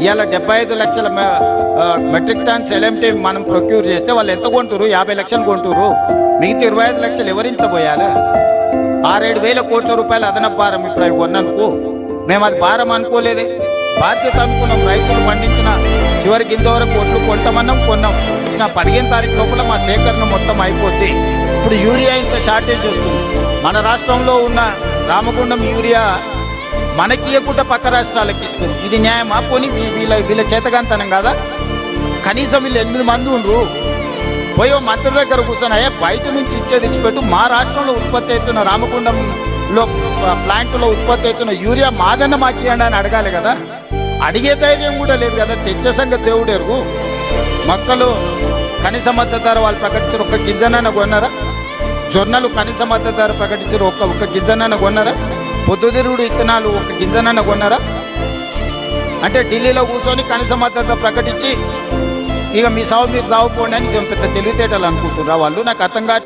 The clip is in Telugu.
ఇవాళ 75 లక్షల మెట్రిక్ టన్స్ ఎల్ఎంటీ మనం ప్రొక్యూర్ చేస్తే వాళ్ళు ఎంత కొంటురు? 50 లక్షలు కొంటురు. మిగతా 25 లక్షలు ఎవరింట్లో పోయాలి? 6-7 వేల కోట్ల రూపాయలు అదనపు భారం ఇప్పుడు అవి కొన్నందుకు. మేము అది భారం అనుకోలేదే, బాధ్యత అనుకున్నాం. రైతులు పండించిన చివరికి ఇంతవరకు ఒట్లు కొంటామన్నాం, కొన్నాం. 15 తారీఖు లోపల మా సేకరణ మొత్తం అయిపోద్ది. ఇప్పుడు యూరియా ఇంత షార్టేజ్ వస్తుంది. మన రాష్ట్రంలో ఉన్న రామగుండం యూరియా మనకి ఇవ్వకుండా పక్క రాష్ట్రాలకు ఇస్తుంది. ఇది న్యాయమా? పోనీ వీళ్ళ చేతగాంతనం కదా? కనీసం వీళ్ళు 8 మంది ఉండ్రు, పోయో మంత్రి దగ్గర కూర్చొని బయట నుంచి ఇచ్చేది ఇచ్చిపెట్టు, మా రాష్ట్రంలో ఉత్పత్తి అవుతున్న రామగుండంలో ప్లాంట్లో ఉత్పత్తి అవుతున్న యూరియా మాదన్న మాకు ఇవ్వండి అని అడగాలి కదా. అడిగే ధైర్యం కూడా లేదు కదా. తెచ్చే సంగతి దేవుడు ఎరుగు. మొక్కలు కనీస మద్దతు ధర వాళ్ళు ప్రకటించారు, ఒక్క గింజనన్న కొన్నారా? జొన్నలు కనీస మద్దతు ధర ప్రకటించారు, ఒక్క గింజనన్న కొన్నారా? పొద్దుతిరుగుడు ఇత్తనాలు ఒక్క గింజనన్న కొన్నారా? అంటే ఢిల్లీలో కూర్చొని కనీస మద్దతు ప్రకటించి ఇక మీ సాగు మీరు సాగుపోండి అని పెద్ద తెలివితేటలు అనుకుంటున్నారా వాళ్ళు? నాకు అర్థం కాదు.